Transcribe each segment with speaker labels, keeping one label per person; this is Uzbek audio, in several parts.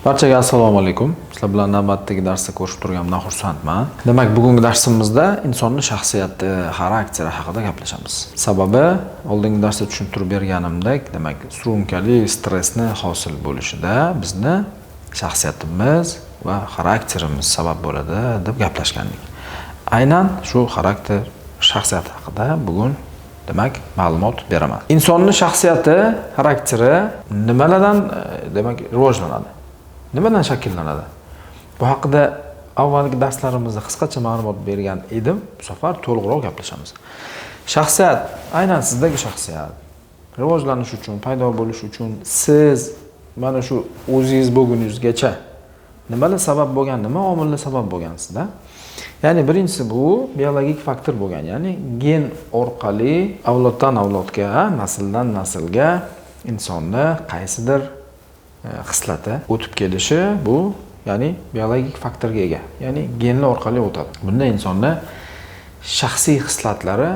Speaker 1: Barchaga assalomu alaykum. Sizlar bilan navbatdagi darsda ko'rishib turganimdan xursandman. Demak, bugungi darsimizda insonning shaxsiyati, xarakteri haqida gaplashamiz. Sababi, oldingi darsda tushuntirib berganimdek, demak, surunkali stressni hosil bo'lishida bizni shaxsiyatimiz va xarakterimiz sabab bo'ladi deb gaplashgandik. Aynan shu xarakter, shaxsiyat haqida bugun demak ma'lumot beraman. Insonning shaxsiyati, xarakteri nimalardan demak rivojlanadi? Nimadan shakllanadi? Bu haqida avvalgi darslarimizda qisqacha ma'lumot bergan edim. Bu safar to'liqroq gaplashamiz. Shaxsiyat, aynan sizdagi shaxsiyat rivojlanish uchun, paydo bo'lish uchun siz mana shu o'zingiz bo'lguningizgacha nimalar sabab bo'lgan, nima omillar sabab bo'lgan sizda? Ya'ni birinchisi bu biologik faktor bo'lgan, ya'ni gen orqali avloddan avlodga, nasldan naslga insonni qaysidir xislati o'tib kelishi bu, ya'ni biologik faktorga ega, ya'ni genlar orqali o'tadi. Bunda insonning shaxsiy xislatlari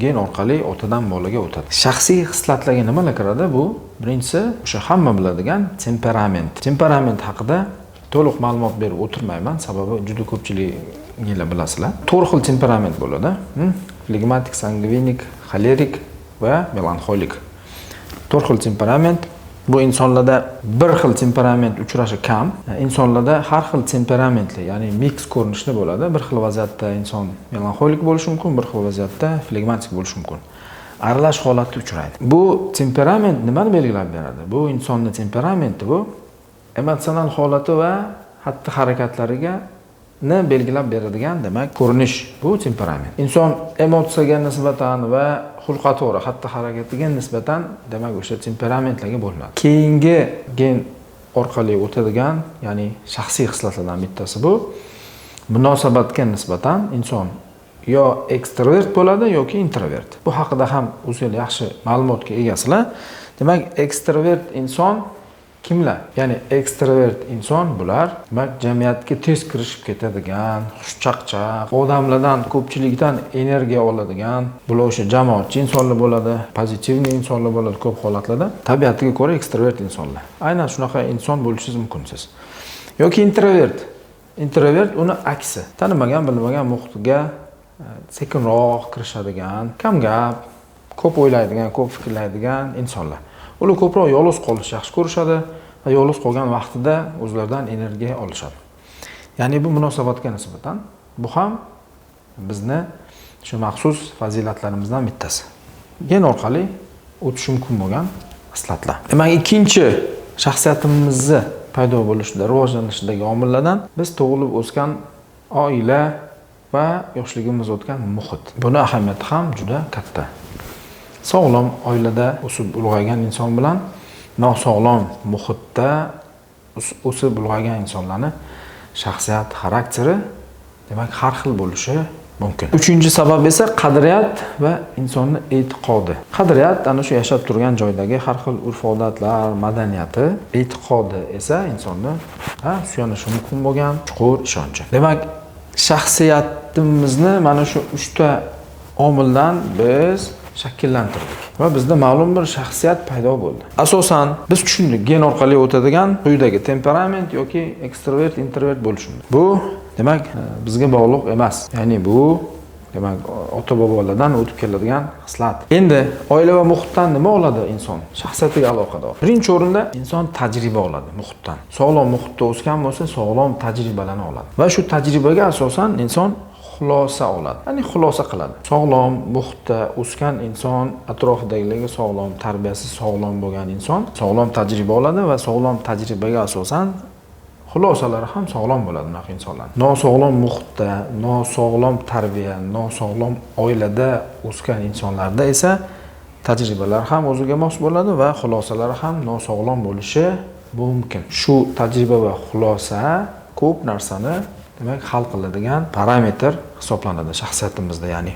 Speaker 1: gen orqali otadan bolaga o'tadi. Shaxsiy xislatlarga nimalar kiradi? Bu birinchisi o'sha hamma biladigan temperament. Temperament haqida to'liq ma'lumot berib o'tirmayman, sababi juda ko'pchiliginglar bilasizlar. 4 xil temperament bo'ladi. Flegmatik, sangvinik, xolerik va melanxolik. 4 xil temperament. Bu insonlarda bir xil temperament uchrashi kam. Insonlarda har xil temperamentli, ya'ni mix ko'rinishda bo'ladi. Bir xil vaziyatda inson melanxolik bo'lishi mumkin, bir xil vaziyatda flegmatik bo'lishi mumkin. Aralash holatda uchraydi. Bu temperament nimani belgilab beradi? Bu insonning temperamenti bu emotsional holati va xatti-harakatlariga belgilab beradigan demak ko'rinish. Bu temperament. Inson emotsiyaga nisbatan va xulq-atvori, xatti-harakatiga nisbatan demak o'sha temperamentlarga bo'linadi. Keyingi gen orqali o'tadigan, ya'ni shaxsiy xislatlardan bittasi bu munosabatga nisbatan inson yo ekstrovert bo'ladi yoki introvert. Bu haqida ham o'zingizlar yaxshi ma'lumotga egasizlar. Demak, ekstrovert inson kimlar? Ya'ni ekstrovert inson bular demak jamiyatga tez kirishib ketadigan, xushchaqchaq, odamlardan ko'pchilikdan energiya oladigan, bular o'sha jamoatchi insonlar bo'ladi, pozitivniy insonlar bo'ladi ko'p holatlarda. Tabiatiga ko'ra ekstrovert insonlar. Aynan shunaqa inson bo'lishingiz mumkin siz. Yoki introvert. Introvert uni aksi. Tanimagan, bilmagan muhitga sekinroq kirishadigan, kam gap, ko'p o'ylaydigan, ko'p fikrlaydigan insonlar. Ular ko'proq yolg'iz qolishni yaxshi ko'rishadi va yolg'iz qolgan vaqtida o'zlaridan energiya olishadi. Ya'ni bu munosabatga nisbatan bu ham bizni shu maxsus fazilatlarimizdan bittasi. Gen orqali o'tishi mumkin bo'lgan xislatlar. Demak, ikkinchi shaxsiyatimizni paydo bo'lishida, rivojlanishidagi omillardan biz tug'ilib o'sgan oila va yoshligimiz o'tgan muhit. Buni ahamiyati ham juda katta. Sog'lom oilada o'sib ulg'aygan inson bilan nosog'lom muhitda o'sib ulg'aygan insonlarning shaxsiyat, xarakteri demak har xil bo'lishi mumkin. Uchinchi sabab esa qadriyat va insonning e'tiqodi. Qadriyat ana shu yashab turgan joydagi har xil urf-odatlar, madaniyati, e'tiqodi esa insonni suyanishi mumkin bo'lgan chuqur ishonchi. Demak, shaxsiyatimizni mana shu 3 ta omildan biz shakllantirdik va bizda ma'lum bir shaxsiyat paydo bo'ldi. Asosan biz tushundik, gen orqali o'tadigan quyidagi temperament yoki ekstrovert, introvert bo'lishi. Bu demak bizga bog'liq emas. Ya'ni bu demak ota-bobolardan o'tib keladigan xislat. Endi oila va muhitdan nima oladi inson? Shaxsiyatiga aloqador. Birinchi o'rinda inson tajriba oladi muhitdan. Sog'lom muhitda o'sgan bo'lsa, sog'lom tajribalarni oladi. Va shu tajribaga asosan inson xulosa oladi. Ya'ni xulosa qiladi. Sog'lom muhitda o'sgan inson, atrofidagilarga sog'lom, tarbiyasi sog'lom bo'lgan inson sog'lom tajriba oladi va sog'lom tajribaga asosan xulosalari ham sog'lom bo'ladi bunaqa insonlar. Nosog'lom muhitda, nosog'lom tarbiya, nosog'lom oilada o'sgan insonlarda esa tajribalar ham o'ziga mos bo'ladi va xulosalari ham nosog'lom bo'lishi mumkin. Shu tajriba va xulosa ko'p narsani demak hal qiladigan parametr hisoblanadi shaxsiyatimizda. Ya'ni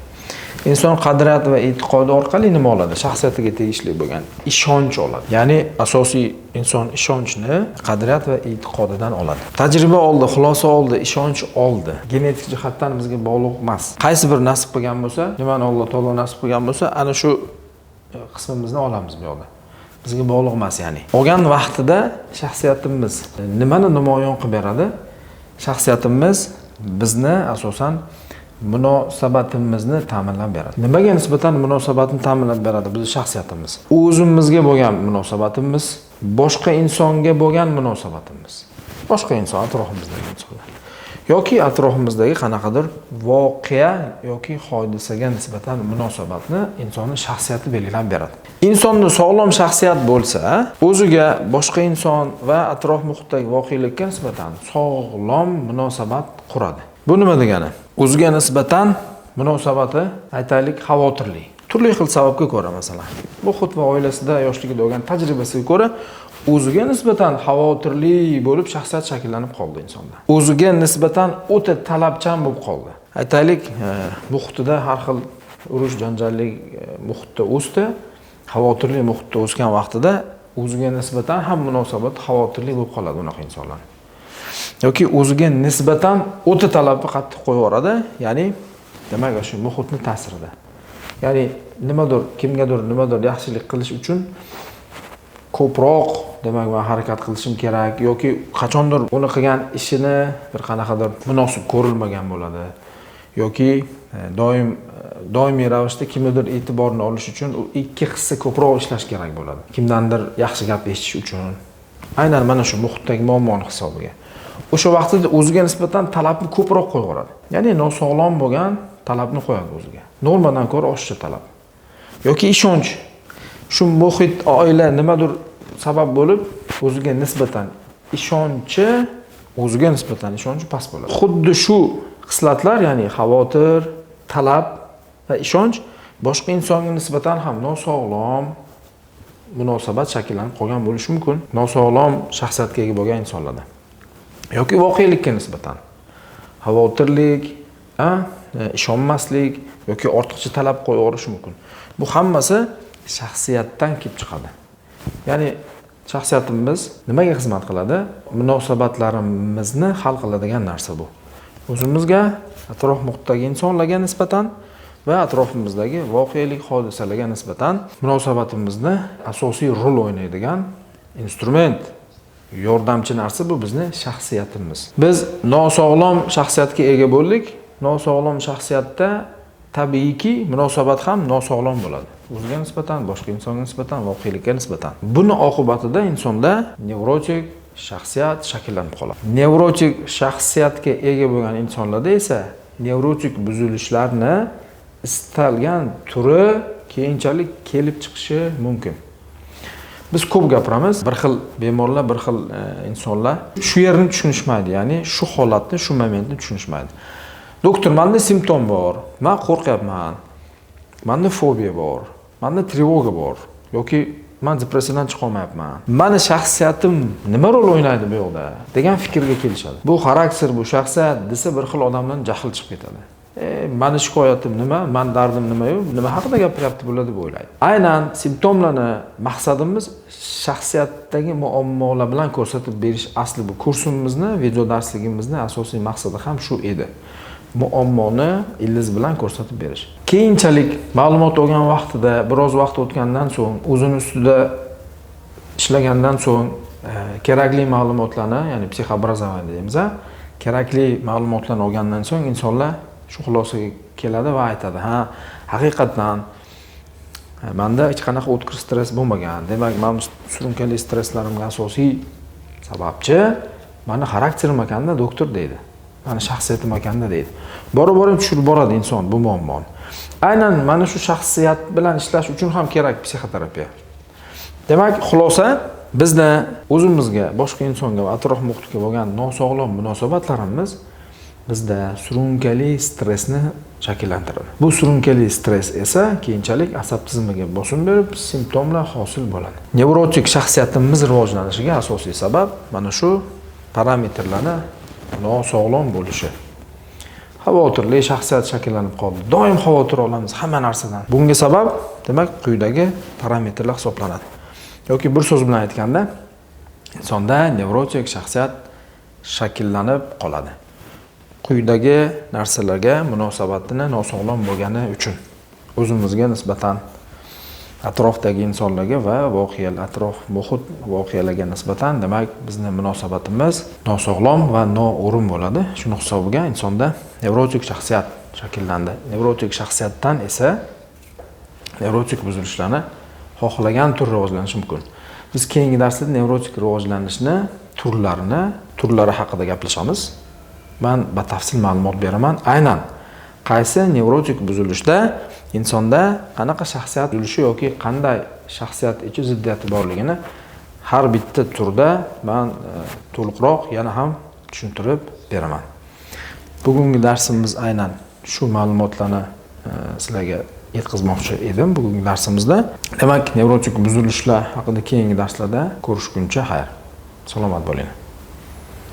Speaker 1: inson qadriyat va e'tiqodi orqali nima oladi? Shaxsiyatiga tegishli bo'lgan ishonch oladi. Ya'ni asosiy inson ishonchni qadriyat va e'tiqodidan oladi. Tajriba oldi, xulosa oldi, ishonch oldi. Genetik jihatdan bizga bog'liq emas. Qaysi bir nasib qilgan bo'lsa, nimani Alloh taolo nasib qilgan bo'lsa, ana shu qismimizni olamiz bu yoqda. Bizga bog'liq emas, ya'ni. Olgan vaqtida shaxsiyatimiz nimani namoyon qilib beradi? Shaxsiyatimiz bizni asosan munosabatimizni ta'minlab beradi. Nimaga nisbatan munosabatni ta'minlab beradi? Bizning shaxsiyatimiz. O'zimizga bo'lgan munosabatimiz, boshqa insonga bo'lgan munosabatimiz. Boshqa inson, atrofimizdagi insonlar yoki atrofimizdagi qanaqadir voqea yoki hodisaga nisbatan munosabatni insonning shaxsiyati belgilab beradi. Insonning sog'lom shaxsiyat bo'lsa, o'ziga, boshqa inson va atrof muhitdagi voqelikka nisbatan sog'lom munosabat quradi. Bu nima degani? O'ziga nisbatan munosabati aytaylik xavotirli. Turli xil sababga ko'ra, masalan, muhit va oilasida yoshligida bo'lgan tajribasiga ko'ra o'ziga nisbatan xavotirli bo'lib shaxsiyat shakllanib qoldi insonda. O'ziga nisbatan o'ta talabchan bo'lib qoldi. Aytaylik, muhitida har xil urush janjalli muhitda o'sdi, xavotirli muhitda o'sgan vaqtida o'ziga nisbatan ham munosabat xavotirli bo'lib qoladi unaqa insonlar. Yoki o'ziga nisbatan o'ta talabni qattiq qo'yib yuboradi, ya'ni demak shu muhitning ta'sirida. Ya'ni nimadir yaxshilik qilish uchun ko'proq demak men harakat qilishim kerak yoki qachondir uni qilgan ishini bir qanaqadir munosib ko'rilmagan bo'ladi yoki doimiy ravishda kimnidir e'tiborini olish uchun u ikki hissa ko'proq ishlash kerak bo'ladi. Kimdandir yaxshi gap eshitish uchun. Aynan mana shu muhitdagi muammoning hisobiga. O'sha vaqtda o'ziga nisbatan talabni ko'proq qo'yaveradi. Ya'ni nosog'lom bo'lgan talabni qo'yadi o'ziga. Normadan ko'ra oshiqcha talab. Yoki ishonch. Shu muhit, oila nimadir sabab bo'lib, o'ziga nisbatan ishonchi past bo'ladi. Xuddi shu xislatlar, ya'ni xavotir, talab va ishonch boshqa insonga nisbatan ham nosog'lom munosabat shakllanib qolgan bo'lishi mumkin. Nosog'lom shaxsiyatga ega bo'lgan insonlarda. Yoki voqelikka nisbatan xavotirlik, ishonmaslik yoki ortiqcha talab qo'yaverish mumkin. Bu hammasi shaxsiyatdan kelib chiqadi. Ya'ni shaxsiyatimiz nimaga xizmat qiladi? Munosabatlarimizni hal qiladigan narsa bu. O'zimizga, atrof muhitdagi insonlarga nisbatan va atrofimizdagi voqelik hodisalarga nisbatan munosabatimizda asosiy rol o'ynaydigan instrument, yordamchi narsa bu bizning shaxsiyatimiz. Biz nosog'lom shaxsiyatga ega bo'ldik. Nosog'lom shaxsiyatda tabiiyki munosabat ham nosog'lom bo'ladi. O'ziga nisbatan, boshqa insonga nisbatan, voqelikka nisbatan. Buni oqibatida insonda nevrotik shaxsiyat shakllanib qoladi. Nevrotik shaxsiyatga ega bo'lgan insonlarda esa nevrotik buzilishlarni istalgan turi keyinchalik kelib chiqishi mumkin. Biz ko'p gapiramiz, bir xil bemorlar, bir xil insonlar shu yerni tushunishmaydi, ya'ni shu holatni, shu momentni tushunishmaydi. Doktor, menda simptom bor, men qo'rqyapman. Menda fobiya bor, menda trevoga bor yoki men depressiyadan chiqa olmayapman. Meni shaxsiyatim nima rol o'ynaydi bu yoqda degan fikrga kelishadi. Bu xarakter, bu shaxsiyat desa bir xil odamdan jahl chiqib ketadi. Meni shikoyatim nima, men dardim nima haqida gapiryapti bular deb o'ylaydi. Aynan simptomlarni maqsadimiz shaxsiyatdagi muammolar bilan ko'rsatib berish asli bu kursimimizni, video darsligimizni asosiy maqsadi ham shu edi. Muammoni ildiz bilan ko'rsatib berish. Keyinchalik ma'lumot olgan vaqtida, biroz vaqt o'tgandan so'ng, o'zini ustida ishlagandan so'ng kerakli ma'lumotlarni, ya'ni psixoobrazovание deymiz, kerakli ma'lumotlarni olgandan so'ng insonlar shu xulosaga keladi va aytadi: "Ha, haqiqatan menda hech qanaqa o'tkir stress bo'lmagan. Demak, men surunkali stresslarimga asosiy sababchi meni xarakterim ekanda doktor" deydi. Meni shaxsiyatim ekanda deydi. Bora-bora tushirib boradi inson bu muammoni. Aynan mana shu shaxsiyat bilan ishlash uchun ham kerak psixoterapiya. Demak, xulosa bizda o'zimizga, boshqa insonga va atrof muhitga bo'lgan nosog'lom munosabatlarimiz bizda surunkali stressni shakllantiradi. Bu surunkali stress esa keyinchalik asab tizimiga bosim berib, simptomlar hosil bo'ladi. Nevrotik shaxsiyatimiz rivojlanishiga asosiy sabab mana shu parametrlarni nosog'lom bo'lishi. Xavotirli shaxsiyat shakllanib qoldi. Doim xavotir olamiz hamma narsadan. Bunga sabab demak quyidagi parametrlar hisoblanadi. Yoki bir so'z bilan aytganda, insonda nevrotik shaxsiyat shakllanib qoladi. Quyidagi narsalarga munosabatini nosog'lom bo'lgani uchun o'zimizga nisbatan atrofdagi insonlarga va atrof muhit voqealarga nisbatan demak bizni munosabatimiz nosog'lom va noo'rin bo'ladi. Shuni hisobiga insonda nevrotik shaxsiyat shakllandi. Nevrotik shaxsiyatdan esa nevrotik buzilishlarni xohlagan tur rivojlanishi mumkin. Biz keyingi darsda nevrotik rivojlanishni turlari haqida gaplashamiz. Men batafsil ma'lumot beraman. Aynan qaysi nevrotik buzilishda insonda qanaqa shaxsiyat buzilishi yoki qanday shaxsiyat ichi ziddiyati borligini har bitta turda men to'liqroq yana ham tushuntirib beraman. Bugungi darsimiz aynan shu ma'lumotlarni sizlarga yetkazmoqchi edim bugungi darsimizda. Demak, nevrotik buzilishlar haqida keyingi darslarda ko'rishguncha xayr. Salomat bo'ling.